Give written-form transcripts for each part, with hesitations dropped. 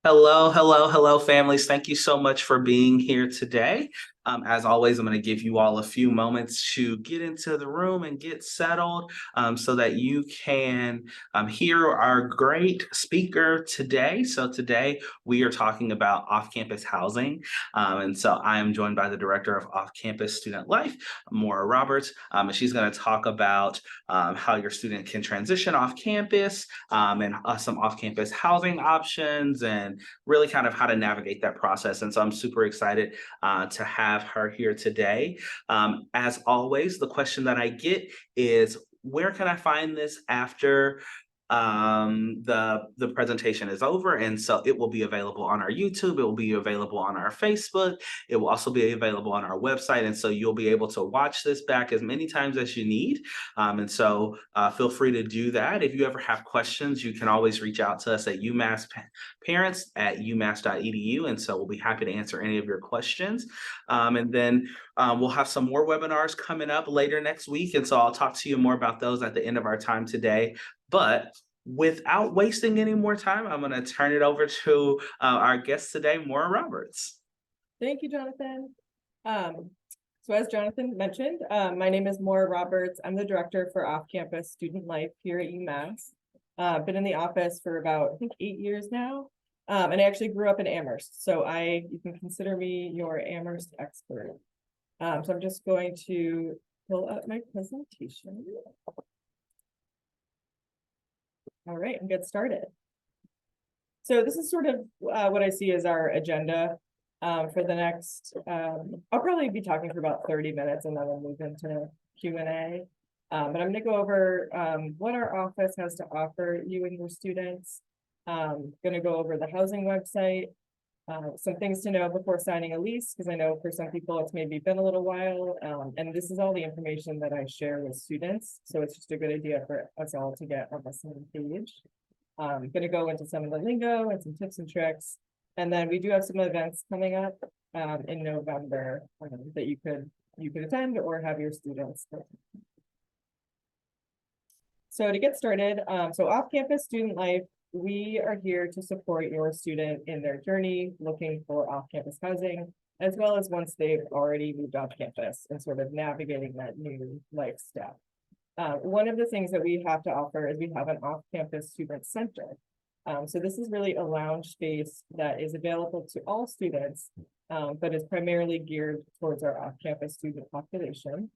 Hello, hello, hello, families. Thank you so much for being here today. As always, I'm going to give you all a few moments to get into the room and get settled so that you can hear our great speaker today. So, today we are talking about off campus housing. And so, I am joined by the Director of Off Campus Student Life, Maura Roberts, and she's going to talk about how your student can transition off campus and some off campus housing options and really kind of how to navigate that process. And so I'm super excited to have her here today. As always, the question that I get is, where can I find this after the presentation is over? And so it will be available on our YouTube, it will be available on our Facebook, it will also be available on our website, and so you'll be able to watch this back as many times as you need. And so feel free to do that. If you ever have questions, you can always reach out to us at parents at umass.edu, and so we'll be happy to answer any of your questions. And then we'll have some more webinars coming up later next week, and so I'll talk to you more about those at the end of our time today. But without wasting any more time, I'm going to turn it over to our guest today, Maura Roberts. Thank you, Jonathan. So as Jonathan mentioned, my name is Maura Roberts. I'm the Director for Off-Campus Student Life here at UMass. Been in the office for about, I think, 8 years now. And I actually grew up in Amherst. So you can consider me your Amherst expert. So I'm just going to pull up my presentation. All right, and get started. So this is sort of what I see as our agenda for the next, I'll probably be talking for about 30 minutes and then we'll move into Q&A. But I'm going to go over what our office has to offer you and your students. Going to go over the housing website, some things to know before signing a lease, because I know for some people it's maybe been a little while. And this is all the information that I share with students. So it's just a good idea for us all to get on the same page. I'm going to go into some of the lingo and some tips and tricks. And then we do have some events coming up in November that you could attend or have your students attend. So to get started, so off-campus student life, we are here to support your student in their journey looking for off-campus housing, as well as once they've already moved off campus and sort of navigating that new life step. One of the things that we have to offer is we have an off-campus student center. So this is really a lounge space that is available to all students, but is primarily geared towards our off-campus student population.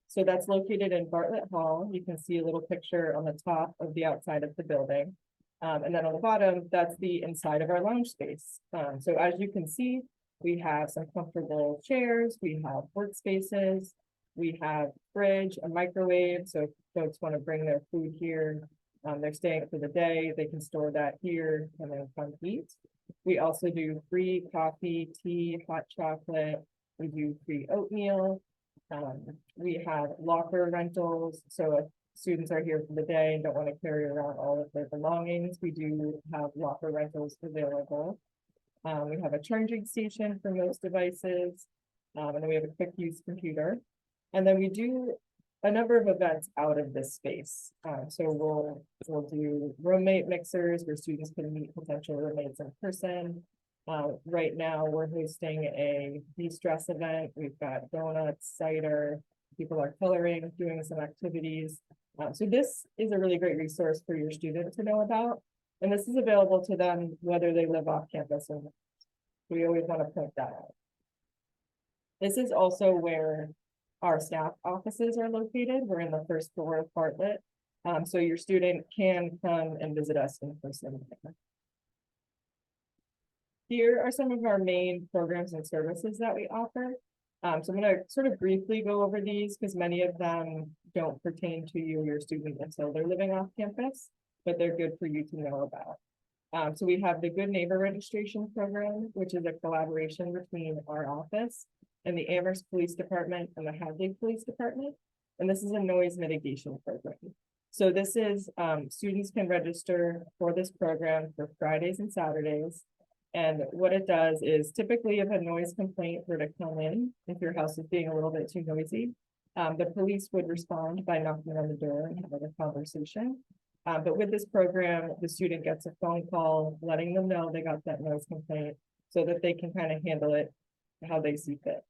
So that's located in Bartlett Hall. You can see a little picture on the top of the outside of the building. And then on the bottom, that's the inside of our lounge space. So as you can see, we have some comfortable chairs, we have workspaces, we have fridge, a microwave. So if folks want to bring their food here, they're staying for the day, they can store that here and then come eat. We also do free coffee, tea, hot chocolate. We do free oatmeal. We have locker rentals. So if students are here for the day and don't want to carry around all of their belongings, we do have locker rentals available. We have a charging station for most devices. And then we have a quick use computer. And then we do a number of events out of this space. So we'll do roommate mixers where students can meet potential roommates in person. Right now we're hosting a de-stress event. We've got donuts, cider, people are coloring, doing some activities. So this is a really great resource for your student to know about. And this is available to them whether they live off campus or not. We always want to point that out. This is also where our staff offices are located. We're in the first floor of Bartlett. So your student can come and visit us in person. Here are some of our main programs and services that we offer. So I'm going to sort of briefly go over these because many of them don't pertain to you or your student until they're living off campus, but they're good for you to know about. So we have the Good Neighbor Registration Program, which is a collaboration between our office and the Amherst Police Department and the Hadley Police Department. And this is a noise mitigation program. So this is, students can register for this program for Fridays and Saturdays. And what it does is typically if a noise complaint were to come in, if your house is being a little bit too noisy, the police would respond by knocking on the door and having a conversation. But with this program, the student gets a phone call letting them know they got that noise complaint so that they can kind of handle it how they see fit.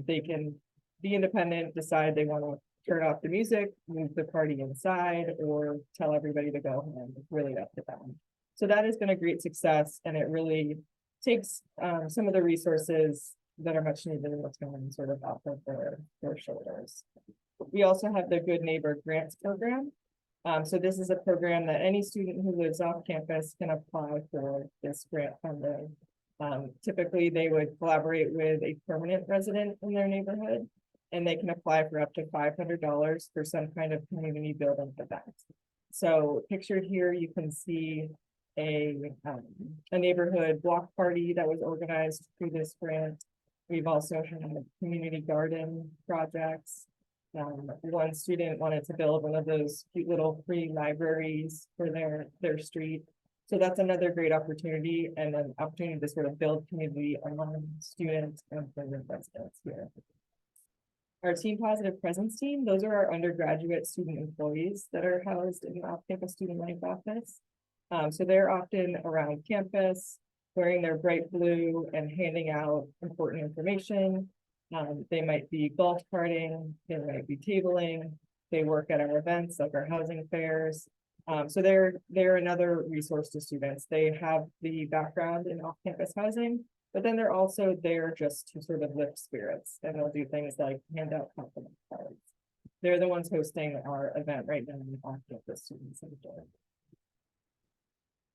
They can be independent, decide they want to turn off the music, move the party inside, or tell everybody to go home. It's really up to them. So that has been a great success, and it really takes some of the resources that are much needed in the town sort of off of their shoulders. We also have the Good Neighbor Grants Program. So this is a program that any student who lives off campus can apply for this grant funding. Typically, they would collaborate with a permanent resident in their neighborhood, and they can apply for up to $500 for some kind of community building event. So pictured here, you can see a neighborhood block party that was organized through this grant. We've also had community garden projects. One student wanted to build one of those cute little free libraries for their street. So that's another great opportunity and an opportunity to sort of build community among students and residents here. Our Teen Positive Presence team, those are our undergraduate student employees that are housed in the off-campus student life office. So they're often around campus, wearing their bright blue and handing out important information. They might be golf carting, they might be tabling, they work at our events like our housing fairs. So they're another resource to students. They have the background in off-campus housing, but then they're also there just to sort of lift spirits, and they'll do things like hand out compliment cards. They're the ones hosting our event right now in the off-campus student center.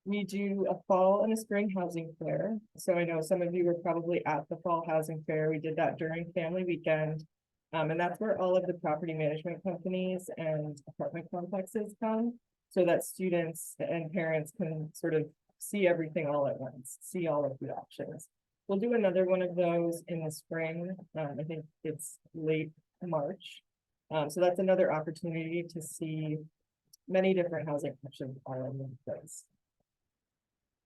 We do a fall and a spring housing fair. So I know some of you were probably at the fall housing fair. We did that during family weekend. And that's where all of the property management companies and apartment complexes come, so that students and parents can sort of see everything all at once, see all of the options. We'll do another one of those in the spring. I think it's late March. So that's another opportunity to see many different housing options all in one place.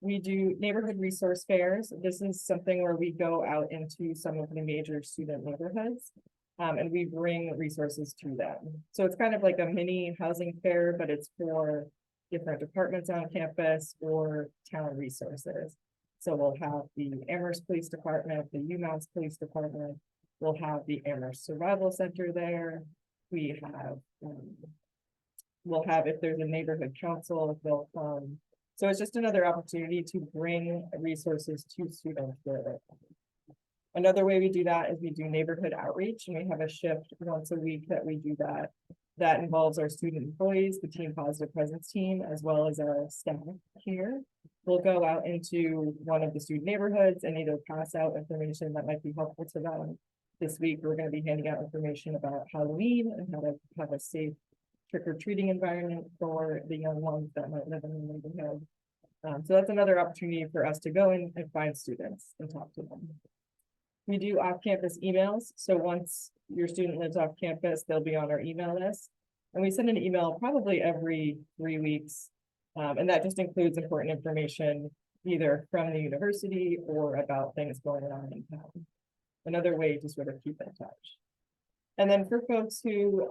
We do neighborhood resource fairs. This is something where we go out into some of the major student neighborhoods, and we bring resources to them. So it's kind of like a mini housing fair, but it's for different departments on campus or town resources. So we'll have the Amherst Police Department, the UMass Police Department. We'll have the Amherst Survival Center there. We have, we'll have, if there's a neighborhood council, if they'll come. So it's just another opportunity to bring resources to students where they're from. Another way we do that is we do neighborhood outreach, and we have a shift once a week that we do that. That involves our student employees, the Teen Positive Presence team, as well as our staff here. We'll go out into one of the student neighborhoods and either pass out information that might be helpful to them. This week, we're going to be handing out information about Halloween and how to have a safe trick-or-treating environment for the young ones that might live in the neighborhood. So that's another opportunity for us to go in and find students and talk to them. We do off-campus emails. So once your student lives off campus, they'll be on our email list. And we send an email probably every 3 weeks. And that just includes important information, either from the university or about things going on in town. Another way to sort of keep in touch. And then for folks who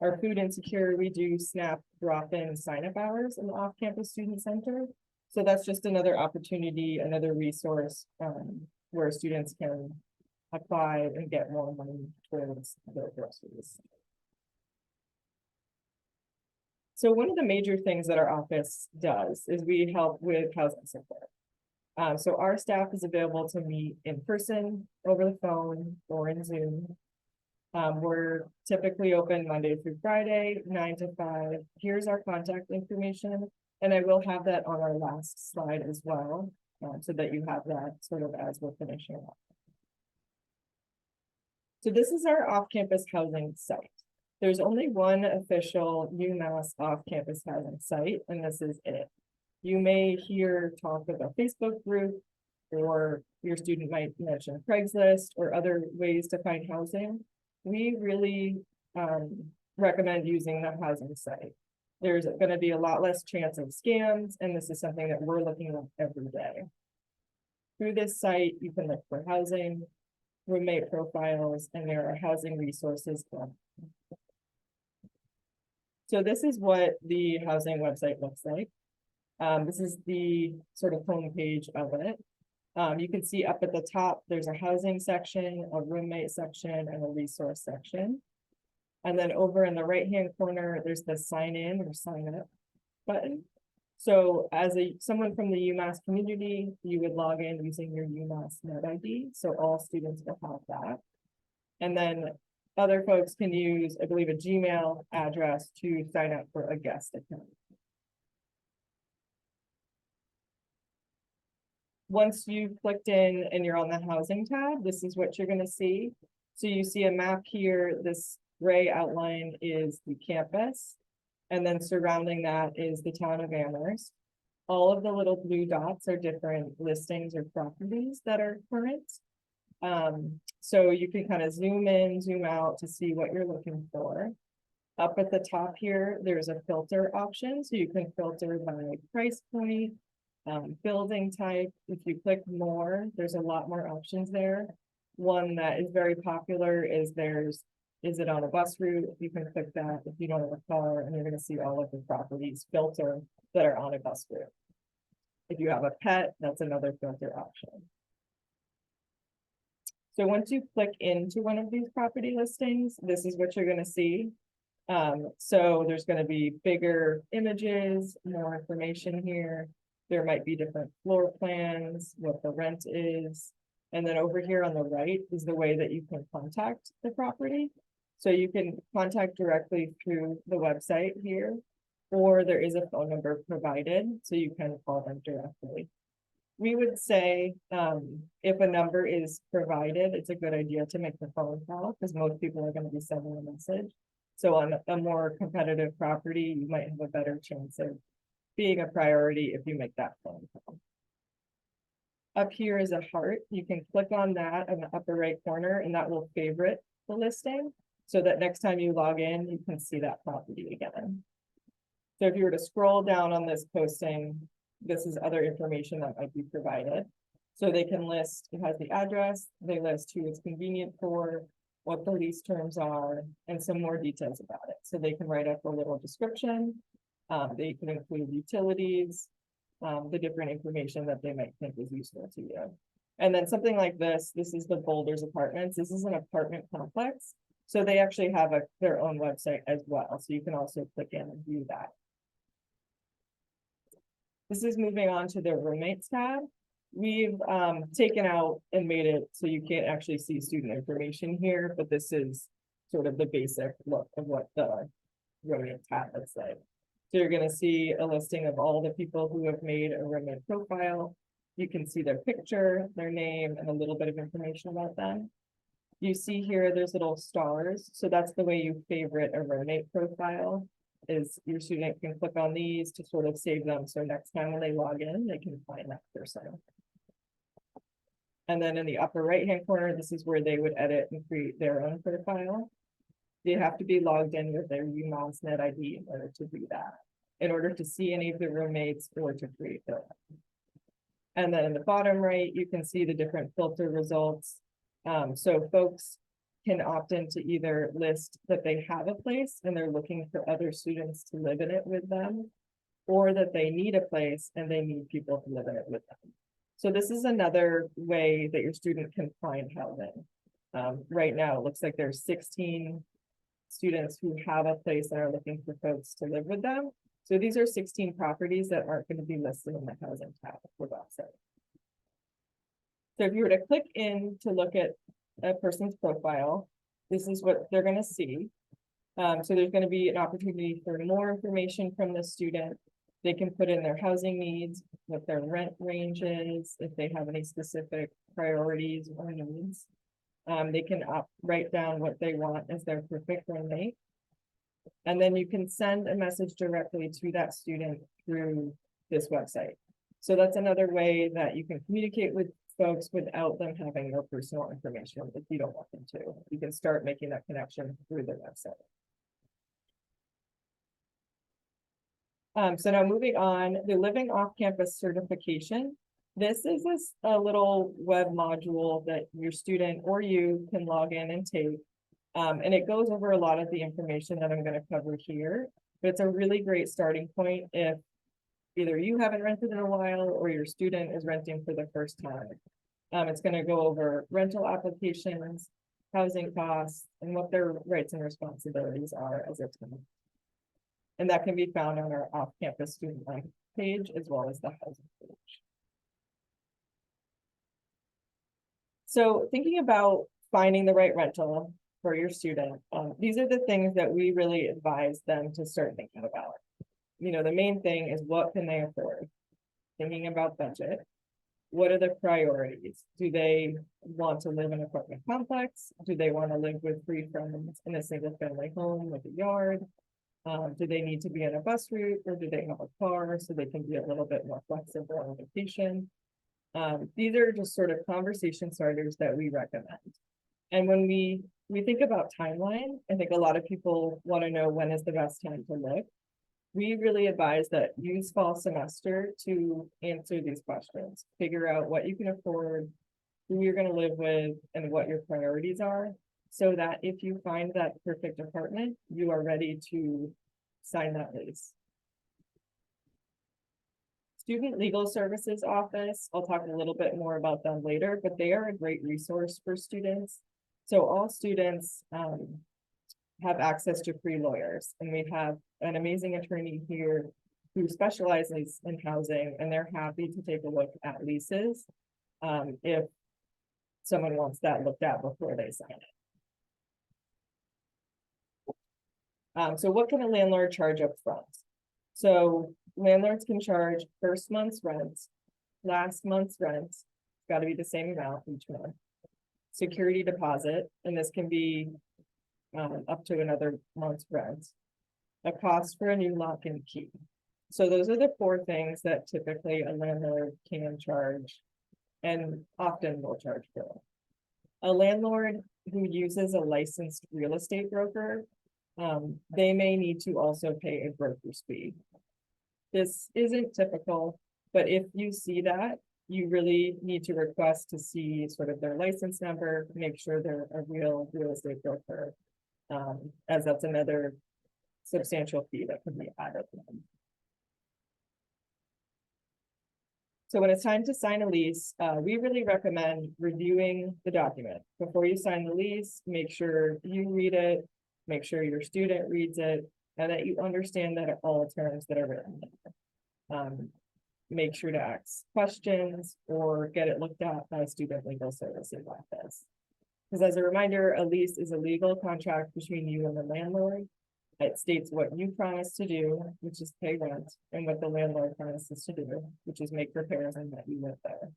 are food insecure, we do SNAP drop-in sign-up hours in the off-campus student center. So that's just another opportunity, another resource where students can apply and get more money towards their groceries. So one of the major things that our office does is we help with housing support. So our staff is available to meet in person, over the phone, or in Zoom. We're typically open Monday through Friday, 9 to 5. Here's our contact information, and I will have that on our last slide as well, so that you have that sort of as we're finishing up. So this is our off-campus housing site. There's only one official UMass off-campus housing site, and this is it. You may hear talk of a Facebook group, or your student might mention Craigslist or other ways to find housing. We really recommend using the housing site. There's going to be a lot less chance of scams, and this is something that we're looking at every day. Through this site, you can look for housing, roommate profiles, and there are housing resources. So this is what the housing website looks like. This is the sort of homepage of it. You can see up at the top, there's a housing section, a roommate section, and a resource section. And then over in the right-hand corner, there's the sign in or sign up button. So as someone from the UMass community, you would log in using your UMass Net ID. So all students will have that. And then other folks can use, I believe, a Gmail address to sign up for a guest account. Once you've clicked in and you're on the housing tab, this is what you're going to see. So you see a map here. This gray outline is the campus. And then surrounding that is the town of Amherst. All of the little blue dots are different listings or properties that are current. So you can kind of zoom in, zoom out to see what you're looking for. Up at the top here, there's a filter option. So you can filter by price point, building type. If you click more, there's a lot more options there. One that is very popular is is it on a bus route? You can click that if you don't have a car, and you're going to see all of the properties filter that are on a bus route. If you have a pet, that's another filter option. So once you click into one of these property listings, this is what you're going to see. So there's going to be bigger images, more information here. There might be different floor plans, what the rent is. And then over here on the right is the way that you can contact the property. So you can contact directly through the website here, or there is a phone number provided, so you can call them directly. We would say if a number is provided, it's a good idea to make the phone call because most people are going to be sending a message. So on a more competitive property, you might have a better chance of being a priority if you make that phone call. Up here is a heart. You can click on that in the upper right corner and that will favorite the listing so that next time you log in, you can see that property again. So if you were to scroll down on this posting, this is other information that might be provided. So they can list, it has the address, they list who it's convenient for, what the lease terms are, and some more details about it. So they can write up a little description. They can include utilities, the different information that they might think is useful to you. And then something like this is the Boulders Apartments. This is an apartment complex. So they actually have their own website as well. So you can also click in and view that. This is moving on to the roommates tab. We've taken out and made it so you can't actually see student information here, but this is sort of the basic look of what the roommates tab looks like. So you're going to see a listing of all the people who have made a roommate profile. You can see their picture, their name, and a little bit of information about them. You see here, there's little stars. So that's the way you favorite a roommate profile, is your student can click on these to sort of save them. So next time when they log in, they can find that person. And then in the upper right-hand corner, this is where they would edit and create their own profile. They have to be logged in with their UMass Net ID in order to do that, in order to see any of the roommates or to create their own. And then in the bottom right, you can see the different filter results. So folks can opt in to either list that they have a place and they're looking for other students to live in it with them, or that they need a place and they need people to live in it with them. So this is another way that your student can find housing. Right now, it looks like there's 16 students who have a place and are looking for folks to live with them. So these are 16 properties that aren't going to be listed in the housing tab of the website. So if you were to click in to look at a person's profile, this is what they're going to see. So there's going to be an opportunity for more information from the student. They can put in their housing needs, what their rent range is, if they have any specific priorities or needs. They can write down what they want as their perfect roommate. And then you can send a message directly to that student through this website. So that's another way that you can communicate with folks without them having their personal information if you don't want them to. You can start making that connection through the website. So now moving on, the Living Off-Campus certification. This is a little web module that your student or you can log in and take. And it goes over a lot of the information that I'm going to cover here. But it's a really great starting point if either you haven't rented in a while or your student is renting for the first time. It's gonna go over rental applications, housing costs, and what their rights and responsibilities are as a tenant. And that can be found on our off-campus student life page as well as the housing page. So thinking about finding the right rental for your student, these are the things that we really advise them to start thinking about. You know, the main thing is what can they afford? Thinking about budget. What are the priorities? Do they want to live in an apartment complex? Do they want to live with 3 friends in a single family home with a yard? Do they need to be on a bus route, or do they have a car so they can be a little bit more flexible on vacation? These are just sort of conversation starters that we recommend. And when we think about timeline, I think a lot of people want to know when is the best time to live. We really advise that use fall semester to answer these questions, figure out what you can afford, who you're going to live with, and what your priorities are, so that if you find that perfect apartment, you are ready to sign that lease. Student Legal Services Office, I'll talk a little bit more about them later, but they are a great resource for students. So all students have access to free lawyers, and we have an amazing attorney here who specializes in housing, and they're happy to take a look at leases if someone wants that looked at before they sign it. So what can a landlord charge up front? So landlords can charge first month's rent, last month's rent, it's got to be the same amount each month. Security deposit, and this can be up to another month's rent. A cost for a new lock and key. So those are the 4 things that typically a landlord can charge and often will charge for. A landlord who uses a licensed real estate broker, they may need to also pay a broker's fee. This isn't typical, but if you see that, you really need to request to see sort of their license number, make sure they're a real estate broker, as that's another substantial fee that can be added. So when it's time to sign a lease, we really recommend reviewing the document. Before you sign the lease, make sure you read it, make sure your student reads it, and that you understand that all terms that are written. Make sure to ask questions or get it looked at by Student Legal Services Office. Because as a reminder, a lease is a legal contract between you and the landlord. It states what you promise to do, which is pay rent, and what the landlord promises to do, which is make repairs and let you live there.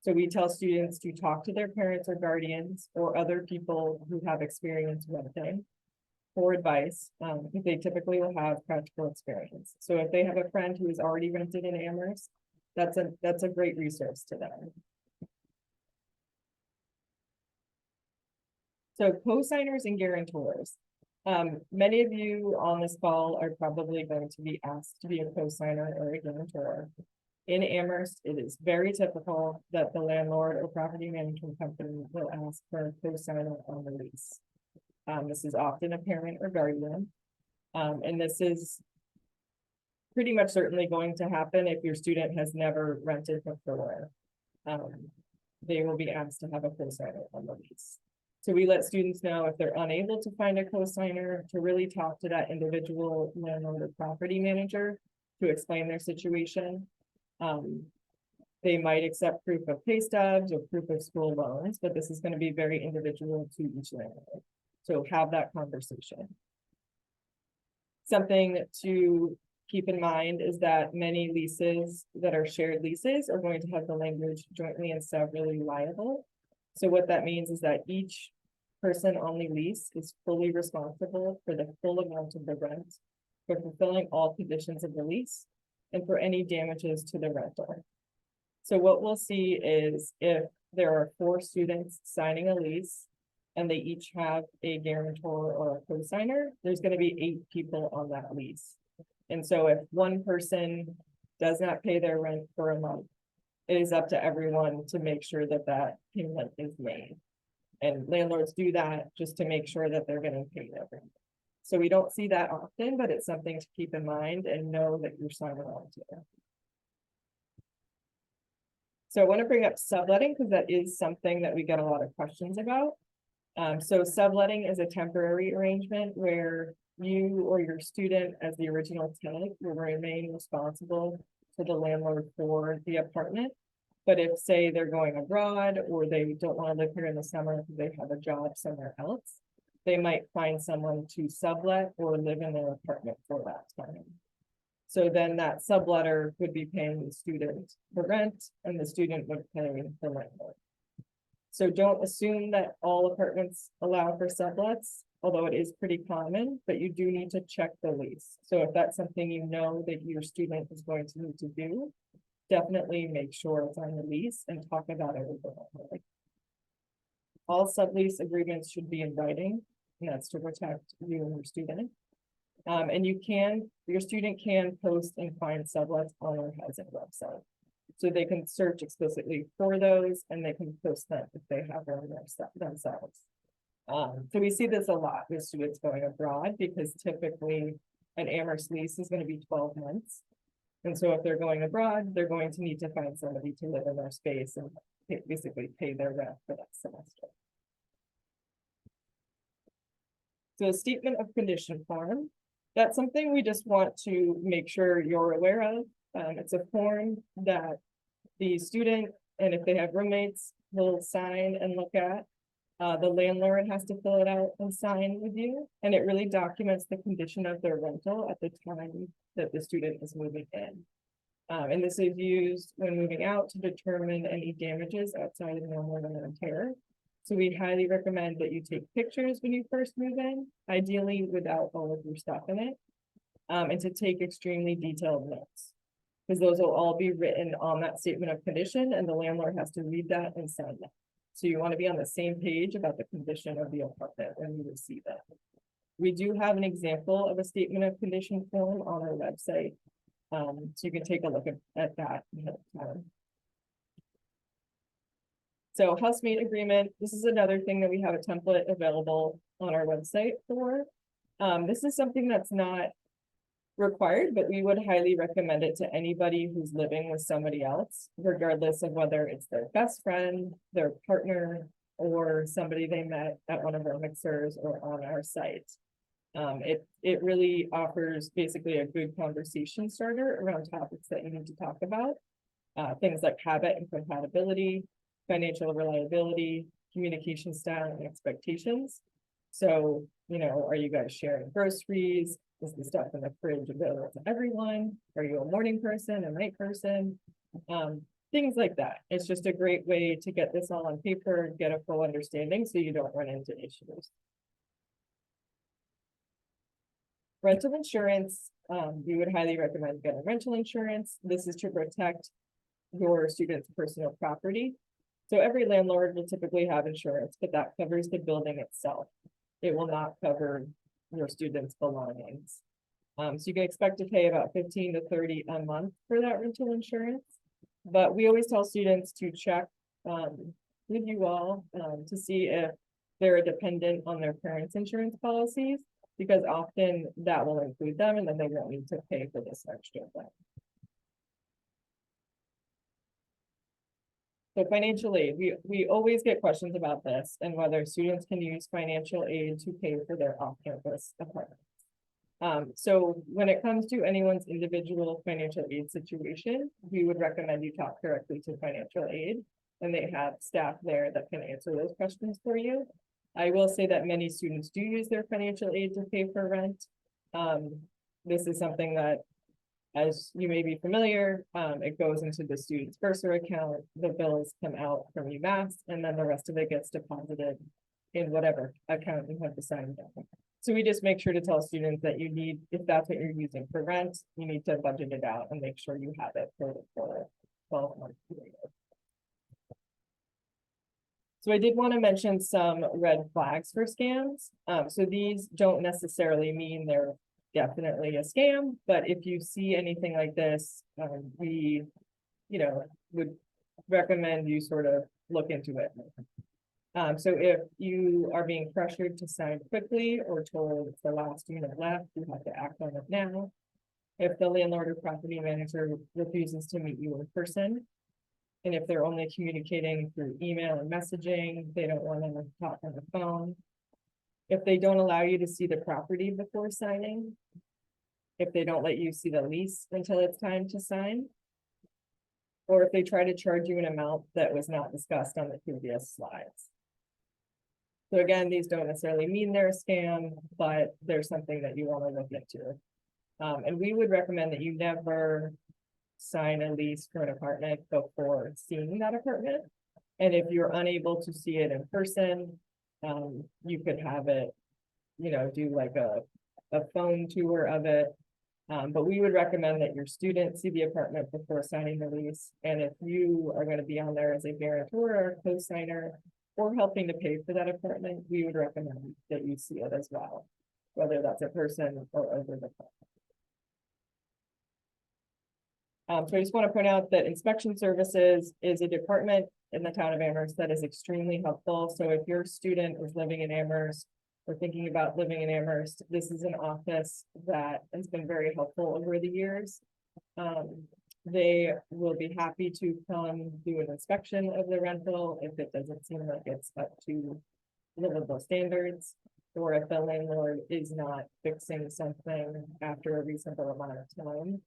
So we tell students to talk to their parents or guardians or other people who have experience renting for advice. They typically will have practical experience. So if they have a friend who has already rented in Amherst, that's a great resource to them. So co-signers and guarantors. Many of you on this call are probably going to be asked to be a co-signer or a guarantor. In Amherst, it is very typical that the landlord or property management company will ask for a co-signer on the lease. This is often a parent or guardian. And this is pretty much certainly going to happen if your student has never rented before. They will be asked to have a co-signer on the lease. So we let students know if they're unable to find a co-signer to really talk to that individual landlord or property manager to explain their situation. They might accept proof of pay stubs or proof of school loans, but this is going to be very individual to each landlord. So have that conversation. Something to keep in mind is that many leases that are shared leases are going to have the language jointly and severally liable. So what that means is that each person on the lease is fully responsible for the full amount of the rent, for fulfilling all conditions of the lease, and for any damages to the rental. So what we'll see is if there are 4 students signing a lease and they each have a guarantor or a co-signer, there's going to be 8 people on that lease. And so if one person does not pay their rent for a month, it is up to everyone to make sure that that payment is made. And landlords do that just to make sure that they're getting paid every month. So we don't see that often, but it's something to keep in mind and know that you're signing on to. So I want to bring up subletting because that is something that we get a lot of questions about. So subletting is a temporary arrangement where you or your student as the original tenant will remain responsible to the landlord for the apartment. But if, say, they're going abroad or they don't want to live here in the summer because they have a job somewhere else, they might find someone to sublet or live in their apartment for that time. So then that subletter would be paying the student the rent and the student would pay the landlord. So don't assume that all apartments allow for sublets, although it is pretty common, but you do need to check the lease. So if that's something you know that your student is going to need to do, definitely make sure it's on the lease and talk about it with the landlord. All sublease agreements should be in writing, and that's to protect you and your student. And your student can post and find sublets on our housing website. So they can search explicitly for those and they can post them if they have one themselves. So we see this a lot with students going abroad because typically an Amherst lease is going to be 12 months. And so if they're going abroad, they're going to need to find somebody to live in their space and basically pay their rent for that semester. So a statement of condition form, that's something we just want to make sure you're aware of. It's a form that the student, and if they have roommates, will sign and look at. The landlord has to fill it out and sign with you, and it really documents the condition of their rental at the time that the student is moving in. And this is used when moving out to determine any damages outside of normal wear and tear. So we highly recommend that you take pictures when you first move in, ideally without all of your stuff in it, and to take extremely detailed notes. Because those will all be written on that statement of condition and the landlord has to read that and sign that. So you want to be on the same page about the condition of the apartment when you receive it. We do have an example of a statement of condition form on our website. So you can take a look at that. So housemate agreement, this is another thing that we have a template available on our website for. This is something that's not required, but we would highly recommend it to anybody who's living with somebody else, regardless of whether it's their best friend, their partner, or somebody they met at one of our mixers or on our site. It really offers basically a good conversation starter around topics that you need to talk about. Things like habit and compatibility, financial reliability, communication style and expectations. So, are you guys sharing groceries? Is the stuff in the fridge available to everyone? Are you a morning person, a night person? Things like that. It's just a great way to get this all on paper, get a full understanding so you don't run into issues. Rental insurance, we would highly recommend getting rental insurance. This is to protect your student's personal property. So every landlord will typically have insurance, but that covers the building itself. It will not cover your students' belongings. So you can expect to pay about 15 to 30 a month for that rental insurance. But we always tell students to check with you all to see if they're a dependent on their parents' insurance policies, because often that will include them and then they won't need to pay for this extra thing. So financial aid, we always get questions about this and whether students can use financial aid to pay for their off-campus apartments. So when it comes to anyone's individual financial aid situation, we would recommend you talk directly to financial aid, and they have staff there that can answer those questions for you. I will say that many students do use their financial aid to pay for rent. This is something that, as you may be familiar, it goes into the student's bursar account, the bills come out from UMass, and then the rest of it gets deposited in whatever account you have decided on. So we just make sure to tell students that you need, if that's what you're using for rent, you need to budget it out and make sure you have it for 12-month period. So I did want to mention some red flags for scams. So these don't necessarily mean they're definitely a scam, but if you see anything like this, we, would recommend you sort of look into it. So if you are being pressured to sign quickly or told it's the last unit left, you have to act on it now. If the landlord or property manager refuses to meet you in person, and if they're only communicating through email and messaging, they don't want to talk on the phone. If they don't allow you to see the property before signing. If they don't let you see the lease until it's time to sign. Or if they try to charge you an amount that was not discussed on the previous slides. So again, these don't necessarily mean they're a scam, but there's something that you want to look into. And we would recommend that you never sign a lease for an apartment before seeing that apartment. And if you're unable to see it in person, you could have it, do like a phone tour of it. But we would recommend that your students see the apartment before signing the lease. And if you are going to be on there as a guarantor or co-signer or helping to pay for that apartment, we would recommend that you see it as well, whether that's in person or over the phone. So I just want to point out that inspection services is a department in the town of Amherst that is extremely helpful. So if your student is living in Amherst or thinking about living in Amherst, this is an office that has been very helpful over the years. They will be happy to come do an inspection of the rental if it doesn't seem like it's up to livable standards, or if the landlord is not fixing something after a reasonable amount of time.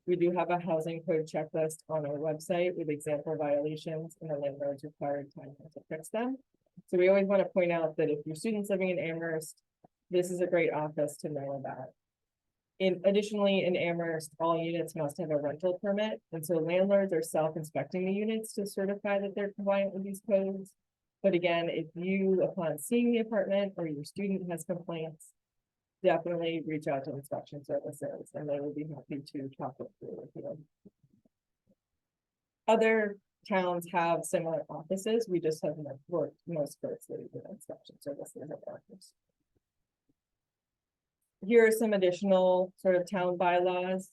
We do have a housing code checklist on our website with example violations and the landlord's required time to fix them. So we always want to point out that if your student's living in Amherst, this is a great office to know about. Additionally, in Amherst, all units must have a rental permit. And so landlords are self-inspecting the units to certify that they're compliant with these codes. But again, if you, upon seeing the apartment or your student has complaints, definitely reach out to inspection services and they will be happy to talk it through with you. Other towns have similar offices. We just have worked most closely with inspection services at Amherst. Here are some additional sort of town bylaws.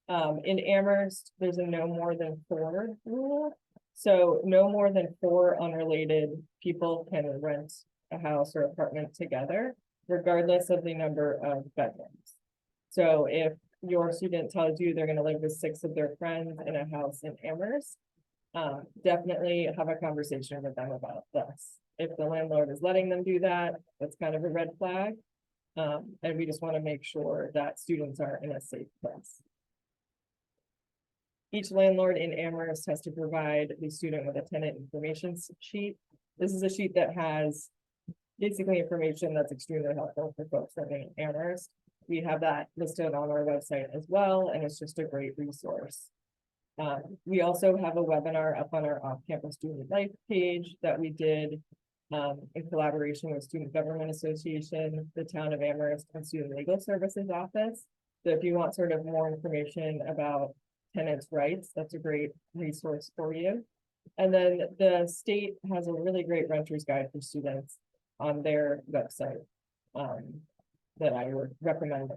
In Amherst, there's a no more than 4 rule. So no more than 4 unrelated people can rent a house or apartment together, regardless of the number of bedrooms. So if your student tells you they're going to live with 6 of their friends in a house in Amherst, definitely have a conversation with them about this. If the landlord is letting them do that, that's kind of a red flag. And we just want to make sure that students are in a safe place. Each landlord in Amherst has to provide the student with a tenant information sheet. This is a sheet that has basically information that's extremely helpful for folks living in Amherst. We have that listed on our website as well, and it's just a great resource. We also have a webinar up on our off-campus student life page that we did in collaboration with Student Government Association, the Town of Amherst, and Student Legal Services Office. So if you want sort of more information about tenants' rights, that's a great resource for you. And then the state has a really great renter's guide for students on their website that I would recommend.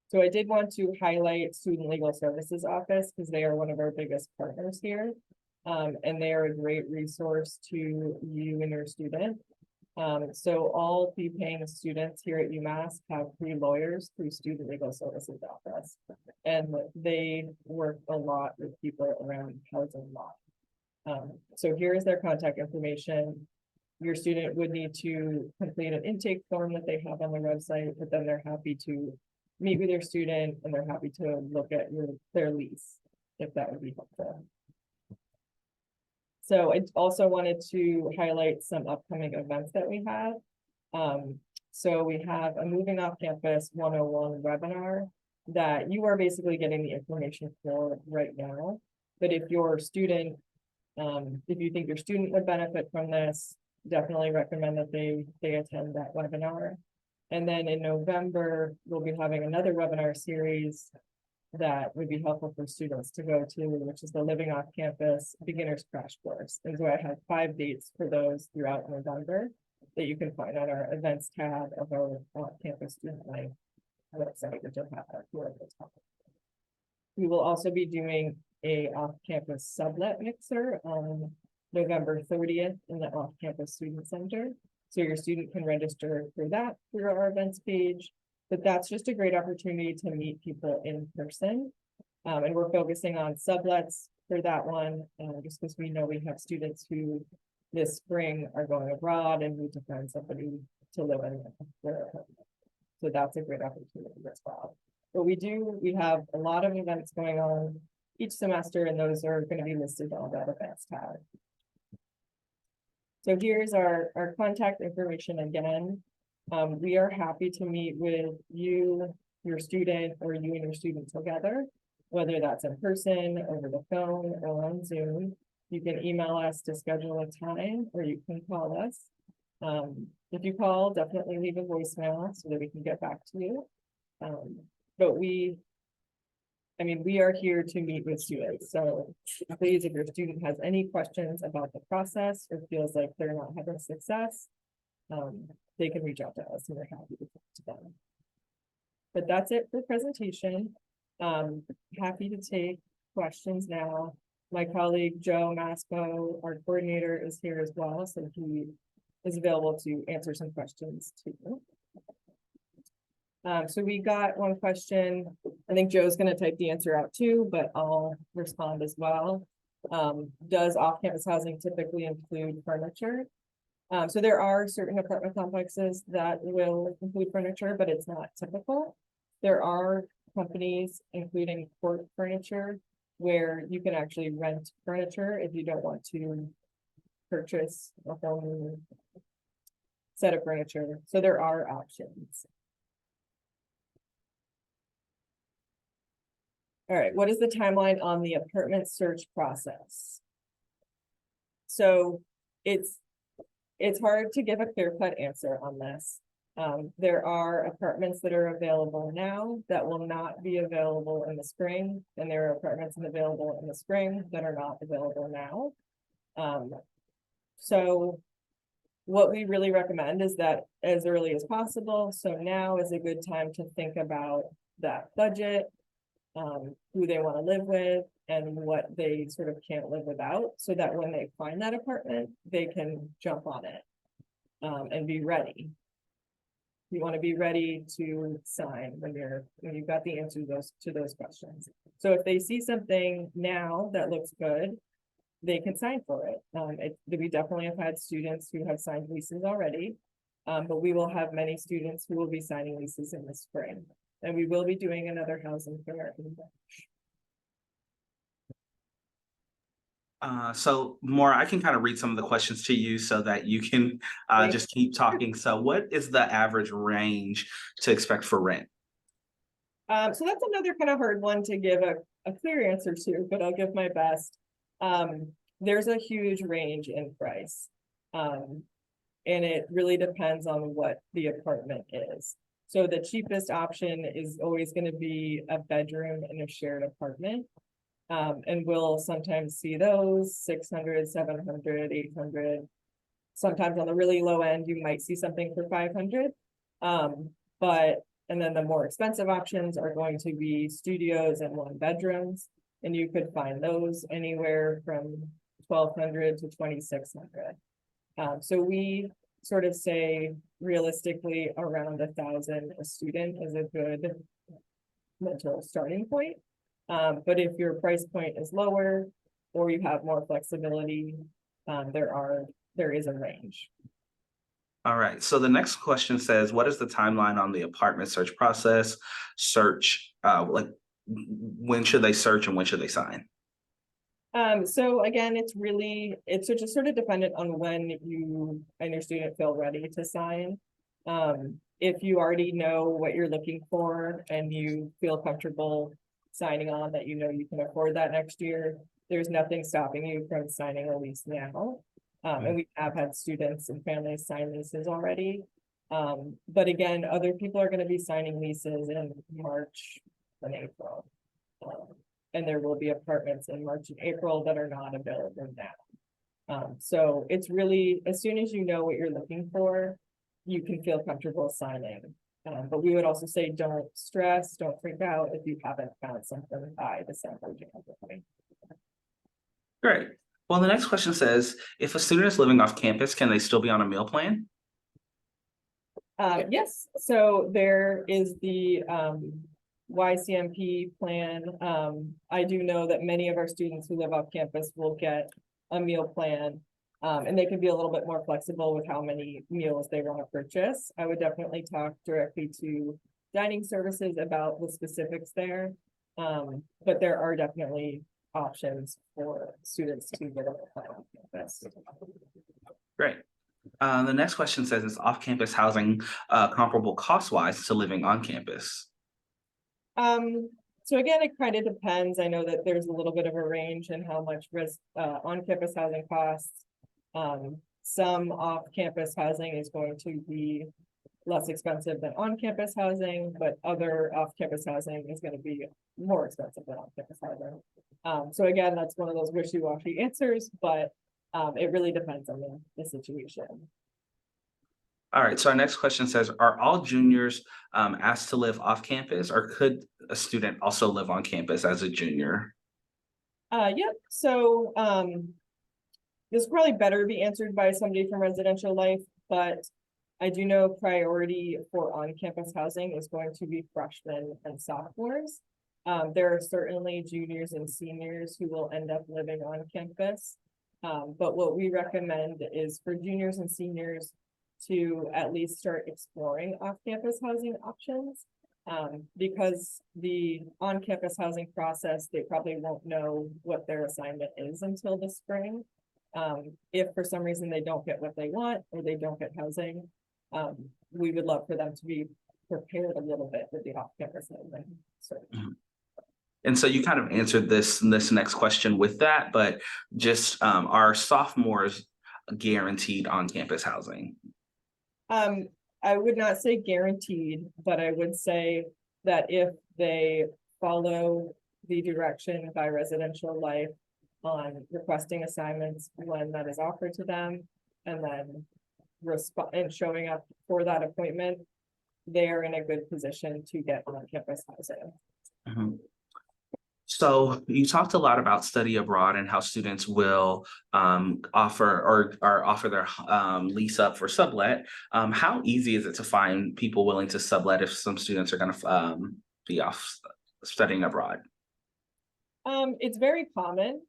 So I did want to highlight Student Legal Services Office because they are one of our biggest partners here. And they are a great resource to you and your student. So all fee-paying students here at UMass have 3 lawyers through Student Legal Services Office. And they work a lot with people around housing law. So here is their contact information. Your student would need to complete an intake form that they have on their website, but then they're happy to meet with your student and they're happy to look at their lease, if that would be helpful. So I also wanted to highlight some upcoming events that we have. So we have a Moving Off Campus 101 webinar that you are basically getting the information for right now. But if your student, if you think your student would benefit from this, definitely recommend that they attend that webinar. And then in November, we'll be having another webinar series that would be helpful for students to go to, which is the Living Off Campus Beginners Crash Course. And so I have 5 dates for those throughout November that you can find on our events tab of our off-campus student life website, which I have here at the top. We will also be doing a off-campus sublet mixer on November 30th in the off-campus student center. So your student can register for that through our events page, but that's just a great opportunity to meet people in person. And we're focusing on sublets for that one, just because we know we have students who this spring are going abroad and need to find somebody to live in their apartment. So that's a great opportunity as well. But we have a lot of events going on each semester, and those are going to be listed on that events tab. So here's our contact information again. We are happy to meet with you, your student, or you and your student together, whether that's in person, over the phone, or on Zoom. You can email us to schedule a time, or you can call us. If you call, definitely leave a voicemail so that we can get back to you. But we are here to meet with students. So please, if your student has any questions about the process or feels like they're not having success, they can reach out to us and we're happy to talk to them. But that's it for presentation. Happy to take questions now. My colleague, Joe Masco, our coordinator, is here as well, so he is available to answer some questions too. So we got one question. I think Joe's going to type the answer out too, but I'll respond as well. Does off-campus housing typically include furniture? So there are certain apartment complexes that will include furniture, but it's not typical. There are companies, including Court Furniture, where you can actually rent furniture if you don't want to purchase a whole new set of furniture. So there are options. All right, what is the timeline on the apartment search process? So it's hard to give a clear-cut answer on this. There are apartments that are available now that will not be available in the spring, and there are apartments available in the spring that are not available now. So what we really recommend is that as early as possible. So now is a good time to think about that budget, who they want to live with, and what they sort of can't live without, so that when they find that apartment, they can jump on it and be ready. You want to be ready to sign when you've got the answer to those questions. So if they see something now that looks good, they can sign for it. We definitely have had students who have signed leases already, but we will have many students who will be signing leases in the spring. And we will be doing another housing fair in March. So Maura, I can kind of read some of the questions to you so that you can just keep talking. So what is the average range to expect for rent? So that's another kind of hard one to give a clear answer to, but I'll give my best. There's a huge range in price. And it really depends on what the apartment is. So the cheapest option is always going to be a bedroom in a shared apartment. And we'll sometimes see those 600, 700, 800. Sometimes on the really low end, you might see something for 500. And then the more expensive options are going to be studios and one bedrooms. And you could find those anywhere from 1,200 to 2,600. So we sort of say realistically around 1,000 a student is a good mental starting point. But if your price point is lower or you have more flexibility, there is a range. All right. So the next question says, what is the timeline on the apartment search process? Like when should they search and when should they sign? So again, it's just sort of dependent on when you and your student feel ready to sign. If you already know what you're looking for and you feel comfortable signing on that you can afford that next year, there's nothing stopping you from signing a lease now. And we have had students and families sign leases already. But again, other people are going to be signing leases in March and April. And there will be apartments in March and April that are not available now. So it's really, as soon as you know what you're looking for, you can feel comfortable signing. But we would also say, don't stress, don't freak out if you haven't found something by December, January. Great. Well, the next question says, if a student is living off campus, can they still be on a meal plan? Yes, so there is the YCMP plan. I do know that many of our students who live off campus will get a meal plan. And they can be a little bit more flexible with how many meals they want to purchase. I would definitely talk directly to dining services about the specifics there. But there are definitely options for students to get a meal plan on campus. Great. The next question says, is off-campus housing comparable cost-wise to living on campus? So again, it kind of depends. I know that there's a little bit of a range in how much risk on-campus housing costs. Some off-campus housing is going to be less expensive than on-campus housing, but other off-campus housing is going to be more expensive than on-campus housing. So again, that's one of those wishy-washy answers, but it really depends on the situation. All right, so our next question says, are all juniors asked to live off campus, or could a student also live on campus as a junior? Yep, so this will probably better be answered by somebody from residential life, but I do know priority for on-campus housing is going to be freshmen and sophomores. There are certainly juniors and seniors who will end up living on campus. But what we recommend is for juniors and seniors to at least start exploring off-campus housing options. Because the on-campus housing process, they probably won't know what their assignment is until the spring. If for some reason they don't get what they want or they don't get housing, we would love for them to be prepared a little bit with the off-campus housing. And so you kind of answered this next question with that, but just are sophomores guaranteed on-campus housing? I would not say guaranteed, but I would say that if they follow the direction by residential life on requesting assignments when that is offered to them, and then showing up for that appointment, they are in a good position to get on-campus housing. Mhm. So you talked a lot about study abroad and how students will offer their lease up for sublet. How easy is it to find people willing to sublet if some students are going to be off studying abroad? It's very common.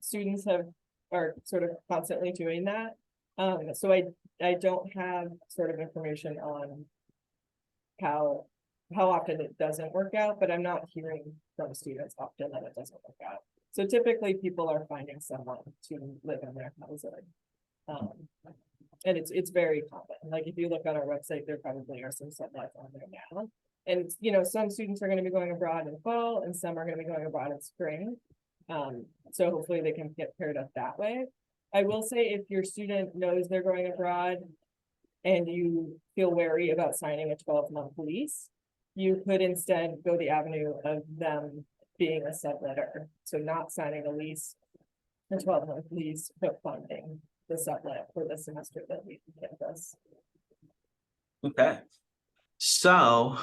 Students are sort of constantly doing that. So I don't have sort of information on how often it doesn't work out, but I'm not hearing from students often that it doesn't work out. So typically people are finding someone to live in their housing. And it's very common. Like if you look at our website, there probably are some sublets on there now. And you know, some students are going to be going abroad in fall and some are going to be going abroad in spring. So hopefully they can get paired up that way. I will say if your student knows they're going abroad and you feel wary about signing a 12-month lease, you could instead go the avenue of them being a subletter. So not signing a lease, a 12-month lease, but funding the sublet for the semester that we can get this. Okay. So,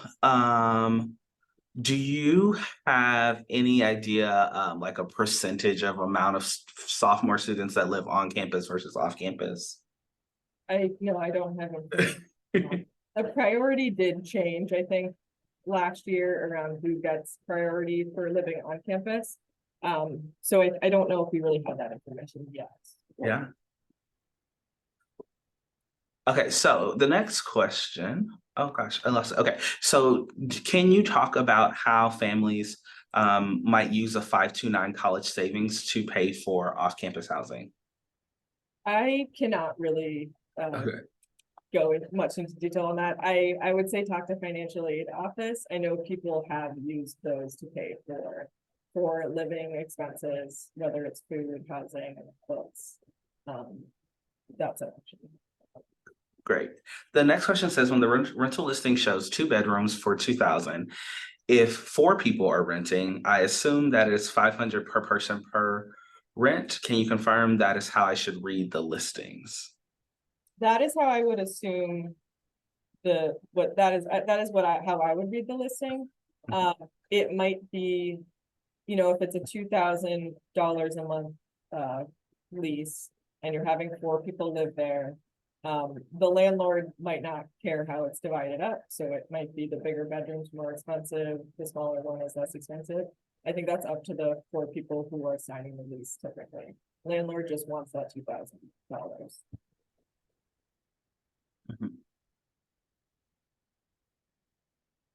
do you have any idea, like a percentage of amount of sophomore students that live on campus versus off campus? No, I don't have a the priority did change, I think, last year around who gets priority for living on campus. So I don't know if we really have that information yet. Yeah. Okay, so the next question, oh gosh, I lost it. Okay, so can you talk about how families might use a 529 college savings to pay for off-campus housing? I cannot really Okay. go much into detail on that. I would say talk to financial aid office. I know people have used those to pay for living expenses, whether it's food, housing, books. That's an option. Great. The next question says, when the rental listing shows 2 bedrooms for 2,000, if 4 people are renting, I assume that is 500 per person per rent. Can you confirm that is how I should read the listings? That is how I would assume how I would read the listing. It might be, you know, if it's a $2,000 a month lease and you're having 4 people live there, the landlord might not care how it's divided up, so it might be the bigger bedroom's more expensive, the smaller one is less expensive. I think that's up to the 4 people who are signing the lease typically. Landlord just wants that $2,000.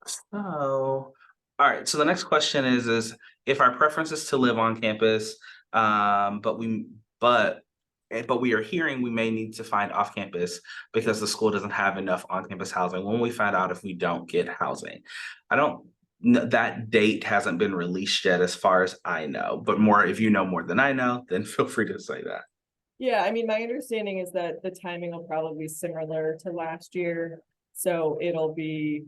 So, all right, so the next question is if our preference is to live on campus, but we are hearing we may need to find off campus because the school doesn't have enough on-campus housing. When we find out if we don't get housing, I don't that date hasn't been released yet as far as I know, but more, if you know more than I know, then feel free to say that. Yeah, I mean, my understanding is that the timing will probably be similar to last year. So it'll be,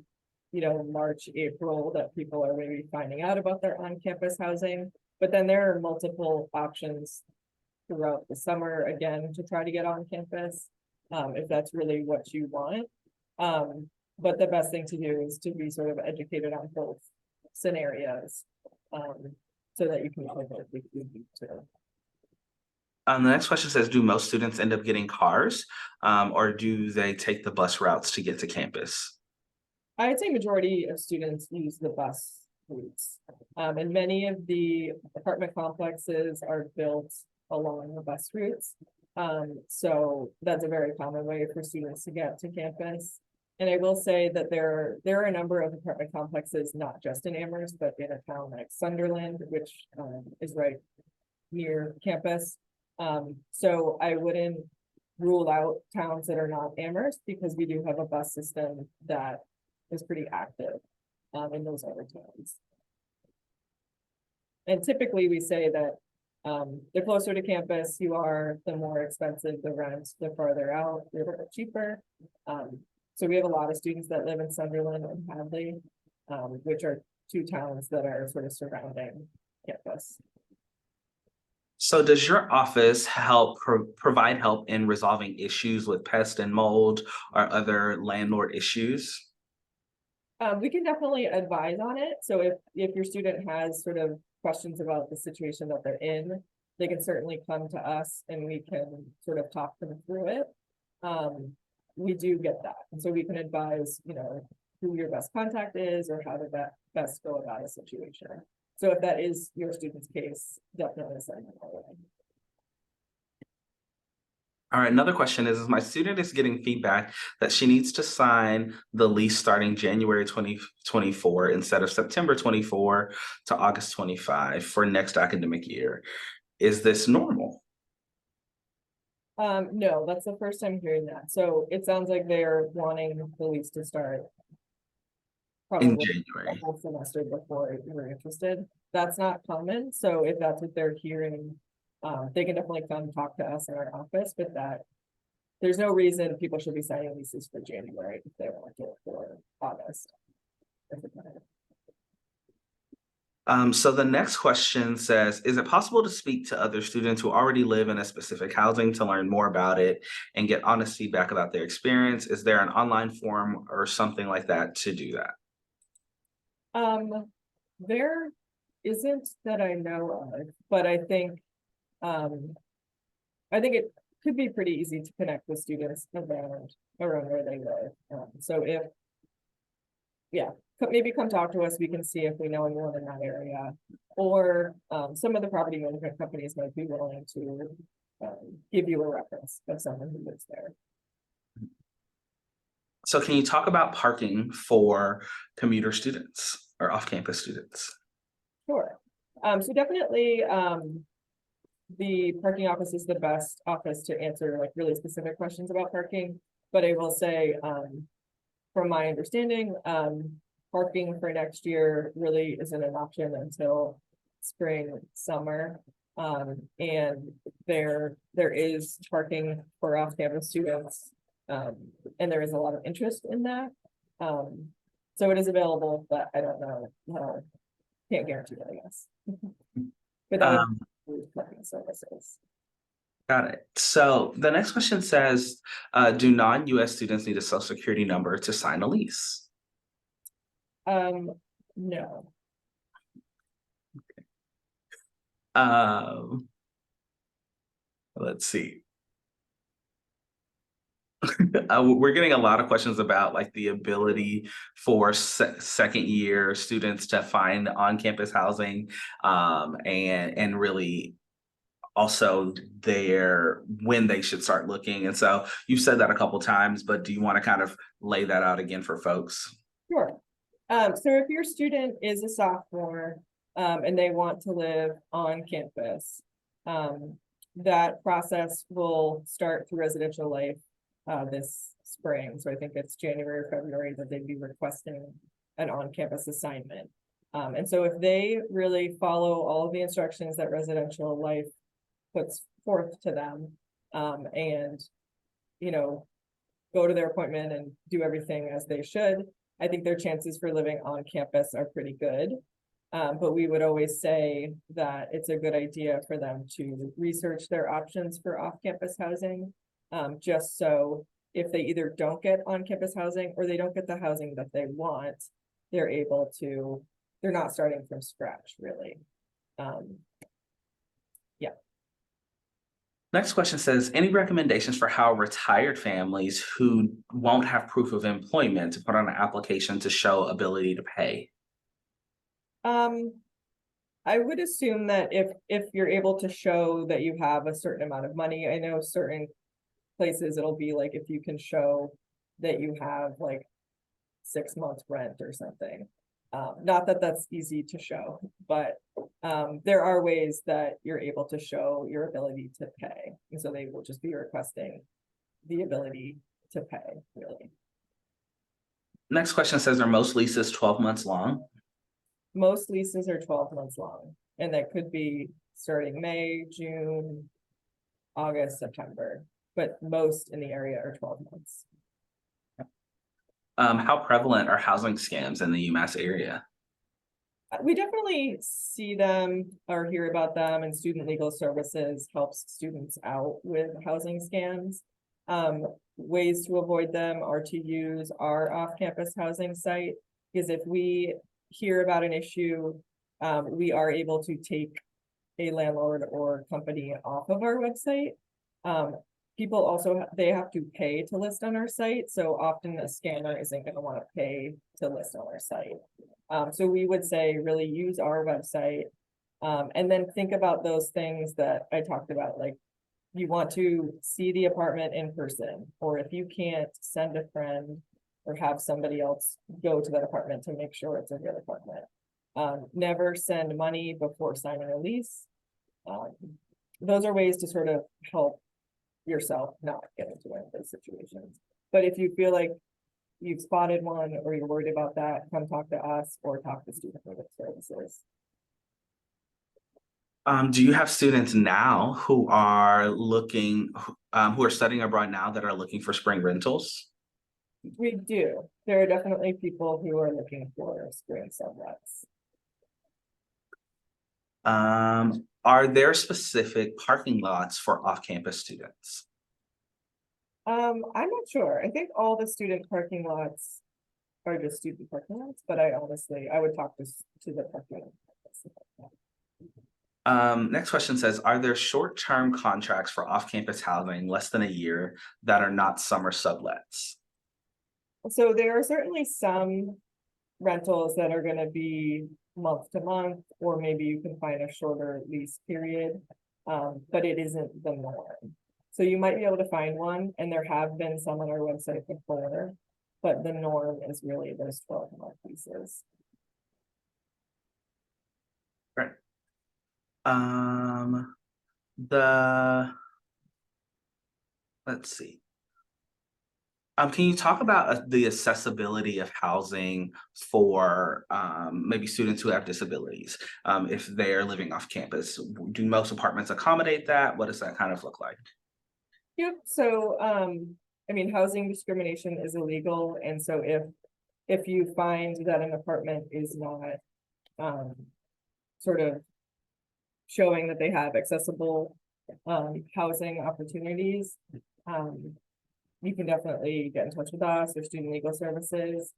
March, April that people are maybe finding out about their on-campus housing. But then there are multiple options throughout the summer, again, to try to get on campus, if that's really what you want. But the best thing to do is to be sort of educated on both scenarios, so that you can pivot if you need to. The next question says, do most students end up getting cars, or do they take the bus routes to get to campus? I'd say majority of students use the bus routes. And many of the apartment complexes are built along the bus routes. So that's a very common way for students to get to campus. And I will say that there are a number of apartment complexes, not just in Amherst, but in a town like Sunderland, which is right near campus. So I wouldn't rule out towns that are not Amherst because we do have a bus system that is pretty active in those other towns. And typically we say that the closer to campus you are, the more expensive the rent, the farther out, the little bit cheaper. So we have a lot of students that live in Sunderland and Hadley, which are 2 towns that are sort of surrounding campus. So does your office provide help in resolving issues with pest and mold or other landlord issues? We can definitely advise on it. So if your student has sort of questions about the situation that they're in, they can certainly come to us and we can sort of talk them through it. We do get that. And so we can advise, who your best contact is or how to best go about a situation. So if that is your student's case, definitely send them our way. All right, another question is my student is getting feedback that she needs to sign the lease starting January 2024 instead of September 24 to August 25 for next academic year. Is this normal? No, that's the first time hearing that. So it sounds like they're wanting the lease to start In probably a January. whole semester before you were interested. That's not common. So if that's what they're hearing, they can definitely come talk to us in our office, but there's no reason people should be signing leases for January if they want to do it for August. So the next question says, is it possible to speak to other students who already live in a specific housing to learn more about it and get honest feedback about their experience? Is there an online forum or something like that to do that? There isn't that I know of, but I think it could be pretty easy to connect with students around where they live. So maybe come talk to us. We can see if we know anyone in that area, or some of the property management companies might be willing to give you a reference of someone who lives there. So can you talk about parking for commuter students or off-campus students? Sure. So definitely the parking office is the best office to answer like really specific questions about parking. But I will say, from my understanding, parking for next year really isn't an option until spring, summer. And there is parking for off-campus students. And there is a lot of interest in that. So it is available, but I don't know. Can't guarantee it, I guess. But that would include parking services. Got it. So the next question says, do non-US students need a social security number to sign a lease? No. Let's see. We're getting a lot of questions about like the ability for second year students to find on-campus housing, and really also their when they should start looking. And so you've said that a couple times, but do you want to kind of lay that out again for folks? Sure. So if your student is a sophomore, and they want to live on campus, that process will start through residential life, this spring. So I think it's January or February that they'd be requesting an on-campus assignment. And so if they really follow all of the instructions that residential life puts forth to them, and, you know, go to their appointment and do everything as they should, I think their chances for living on campus are pretty good. But we would always say that it's a good idea for them to research their options for off-campus housing. Just so if they either don't get on-campus housing or they don't get the housing that they want, they're not starting from scratch, really. Next question says, any recommendations for how retired families who won't have proof of employment to put on an application to show ability to pay? I would assume that if you're able to show that you have a certain amount of money, I know certain places it'll be like if you can show that you have like 6 months rent or something. Not that that's easy to show, but there are ways that you're able to show your ability to pay. And so they will just be requesting the ability to pay, really. Next question says, are most leases 12 months long? Most leases are 12 months long, and that could be starting May, June, August, September, but most in the area are 12 months. How prevalent are housing scams in the UMass area? We definitely see them or hear about them, and Student Legal Services helps students out with housing scams. Ways to avoid them are to use our off-campus housing site, because if we hear about an issue, we are able to take a landlord or company off of our website. People also, they have to pay to list on our site. So often a scammer isn't going to want to pay to list on our site. So we would say really use our website, and then think about those things that I talked about, like you want to see the apartment in person, or if you can't, send a friend or have somebody else go to that apartment to make sure it's a good apartment. Never send money before signing a lease. Those are ways to sort of help yourself not get into one of those situations. But if you feel like you've spotted one or you're worried about that, come talk to us or talk to Student Legal Services. Do you have students now who are looking, who are studying abroad now that are looking for spring rentals? We do. There are definitely people who are looking for spring sublets. Are there specific parking lots for off-campus students? I'm not sure. I think all the student parking lots are just student parking lots, but I would talk to the parking lot. Next question says, are there short-term contracts for off-campus housing less than a year that are not summer sublets? So there are certainly some rentals that are going to be month to month, or maybe you can find a shorter lease period, but it isn't the norm. So you might be able to find one, and there have been some on our website before, but the norm is really those 12-month leases. Right. Let's see. Can you talk about the accessibility of housing for maybe students who have disabilities? If they're living off campus, do most apartments accommodate that? What does that kind of look like? Yep. So, I mean, housing discrimination is illegal, and so if you find that an apartment is not sort of showing that they have accessible housing opportunities, you can definitely get in touch with us or Student Legal Services.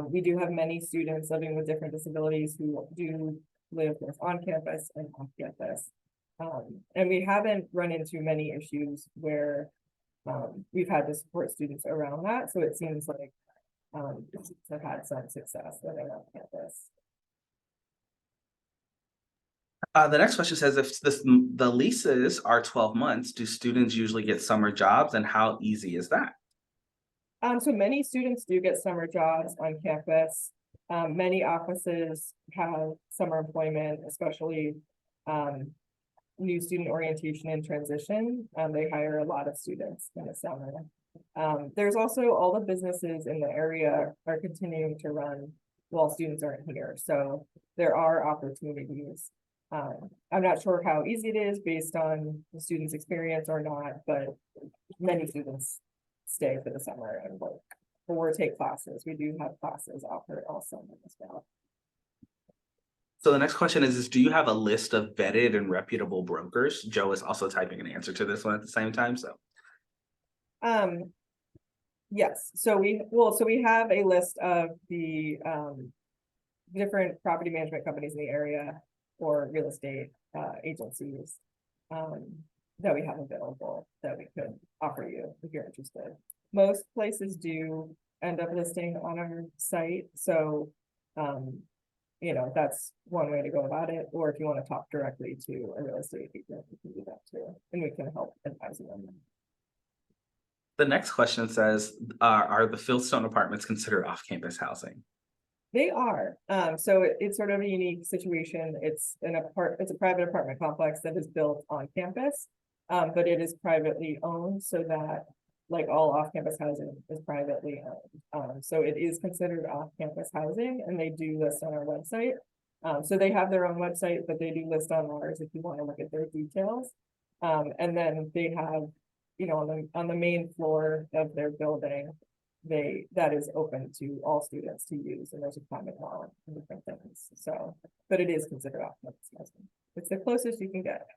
We do have many students living with different disabilities who do live both on campus and off campus. And we haven't run into many issues where we've had to support students around that, so it seems like students have had some success living on campus. The next question says, if the leases are 12 months, do students usually get summer jobs, and how easy is that? So many students do get summer jobs on campus. Many offices have summer employment, especially new student orientation and transition. They hire a lot of students in the summer. There's also all the businesses in the area are continuing to run while students aren't here. So there are opportunities. I'm not sure how easy it is based on the student's experience or not, but many students stay for the summer and work or take classes. We do have classes offered all summer as well. So the next question is do you have a list of vetted and reputable brokers? Joe is also typing an answer to this one at the same time, so. Yes, so we have a list of the different property management companies in the area or real estate agencies that we have available that we could offer you if you're interested. Most places do end up listing on our site, so you know, that's one way to go about it. Or if you want to talk directly to a real estate agent, you can do that too, and we can help advise you on that. The next question says, are the Fieldstone apartments considered off-campus housing? They are. So it's sort of a unique situation. It's a private apartment complex that is built on campus, but it is privately owned, so that like all off-campus housing is privately owned. So it is considered off-campus housing, and they do list on our website. So they have their own website, but they do list on ours if you want to look at their details. And then they have, you know, on the main floor of their building, that is open to all students to use, and there's a common law and different things. So, but it is considered off-campus housing. It's the closest you can get.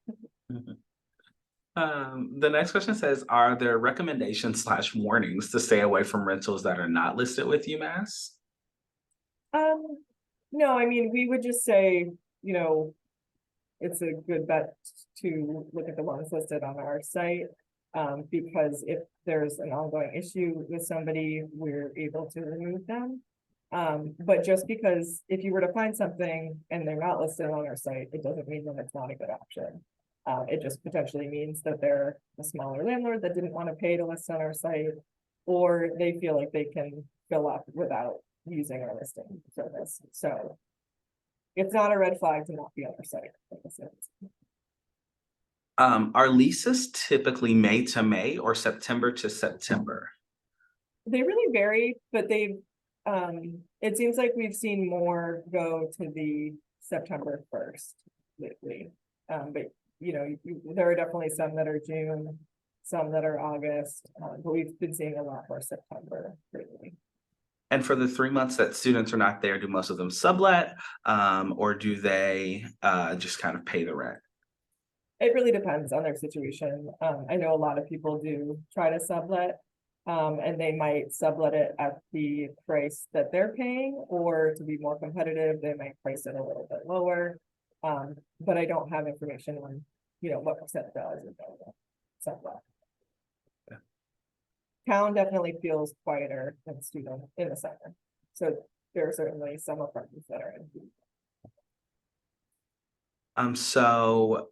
The next question says, are there recommendations / warnings to stay away from rentals that are not listed with UMass? No, I mean, we would just say, you know, it's a good bet to look at the ones listed on our site. Because if there's an ongoing issue with somebody, we're able to remove them. But just because if you were to find something and they're not listed on our site, it doesn't mean that it's not a good option. It just potentially means that they're a smaller landlord that didn't want to pay to list on our site, or they feel like they can fill up without using our listing service. So it's not a red flag to not be on our site. Like I said. Are leases typically May to May or September to September? They really vary, but it seems like we've seen more go to the September 1st lately. But you know, there are definitely some that are June, some that are August, but we've been seeing a lot more September lately. And for the 3 months that students are not there, do most of them sublet, or do they just kind of pay the rent? It really depends on their situation. I know a lot of people do try to sublet, and they might sublet it at the price that they're paying, or to be more competitive, they might price it a little bit lower. But I don't have information on, you know, what percent does sublet. Yeah. Town definitely feels quieter than student in the summer, so there are certainly some apartments that are empty. So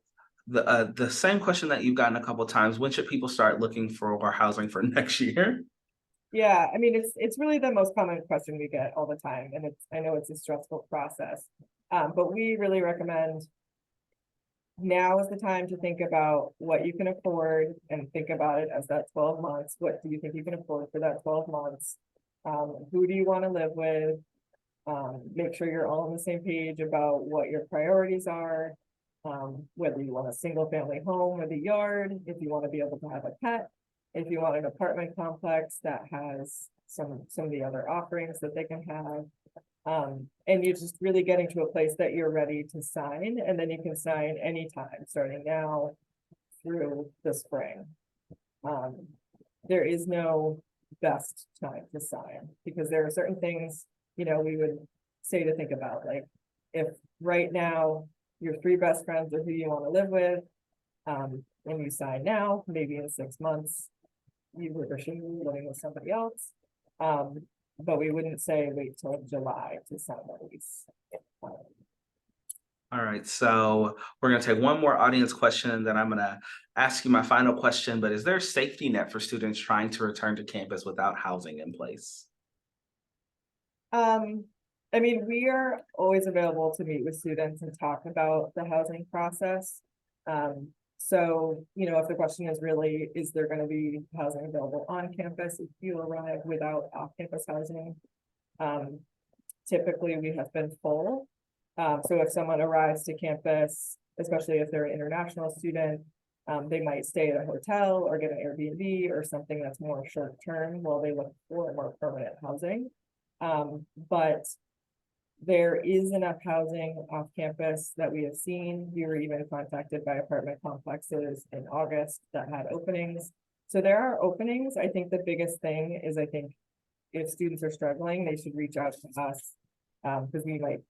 the same question that you've gotten a couple times, when should people start looking for housing for next year? Yeah, I mean, it's really the most common question we get all the time, and I know it's a stressful process. But we really recommend now is the time to think about what you can afford and think about it as that 12 months. What do you think you can afford for that 12 months? Who do you want to live with? Make sure you're all on the same page about what your priorities are. Whether you want a single family home with a yard, if you want to be able to have a pet, if you want an apartment complex that has some of the other offerings that they can have. And you're just really getting to a place that you're ready to sign, and then you can sign anytime, starting now through the spring. There is no best time to sign, because there are certain things, you know, we would say to think about, like if right now your 3 best friends are who you want to live with, When you sign now, maybe in 6 months, you were living with somebody else. But we wouldn't say wait till July to sign the lease. All right, so we're gonna take one more audience question and then I'm gonna ask you my final question, but is there a safety net for students trying to return to campus without housing in place? I mean, we are always available to meet with students and talk about the housing process. So, if the question is really, is there gonna be housing available on campus if you arrive without off-campus housing? Typically, we have been full. So if someone arrives to campus, especially if they're an international student, they might stay at a hotel or get an Airbnb or something that's more short-term while they look for more permanent housing. But there is enough housing off campus that we have seen. We were even contacted by apartment complexes in August that had openings. So there are openings. I think the biggest thing is, if students are struggling, they should reach out to us. Because we might,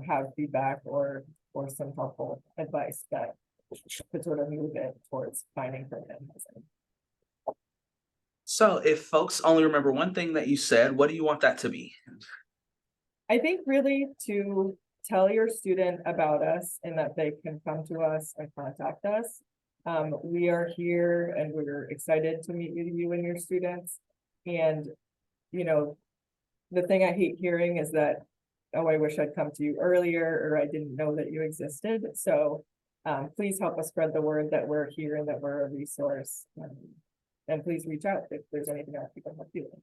have feedback or some helpful advice that could sort of move it towards finding permanent housing. So if folks only remember one thing that you said, what do you want that to be? I think really to tell your student about us and that they can come to us and contact us. We are here and we're excited to meet with you and your students. And, the thing I hate hearing is that, oh, I wish I'd come to you earlier, or I didn't know that you existed. So please help us spread the word that we're here and that we're a resource. And please reach out if there's anything else we can help you with.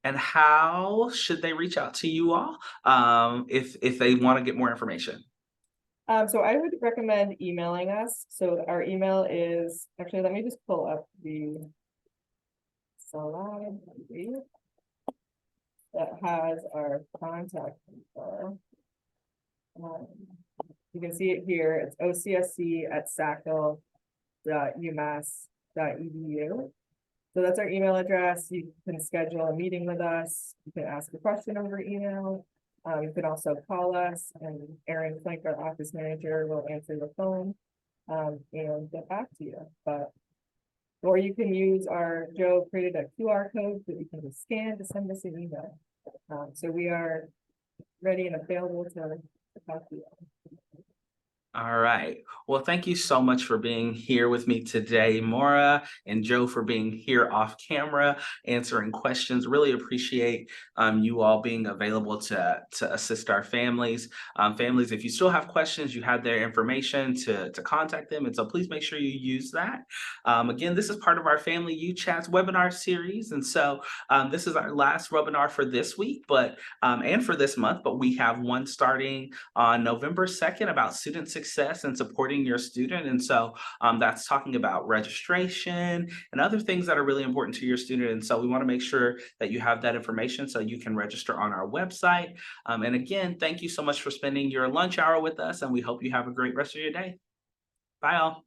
And how should they reach out to you all if they want to get more information? So I would recommend emailing us. So our email is, actually, let me just pull up the slide that has our contact info. You can see it here. It's ocsc@sackville.umass.edu. So that's our email address. You can schedule a meeting with us. You can ask a question over email. You can also call us, and Erin Flink, our office manager, will answer the phone and get back to you. Or you can use Joe created a QR code that you can just scan to send us an email. So we are ready and available to talk to you. All right. Well, thank you so much for being here with me today, Maura and Joe, for being here off camera, answering questions. Really appreciate you all being available to assist our families. Families, if you still have questions, you have their information to contact them. And so please make sure you use that. Again, this is part of our Family U Chats webinar series. And so this is our last webinar for this week, but and for this month, but we have one starting on November 2nd about student success and supporting your student. And so that's talking about registration and other things that are really important to your student. And so we want to make sure that you have that information so you can register on our website. And again, thank you so much for spending your lunch hour with us, and we hope you have a great rest of your day. Bye all.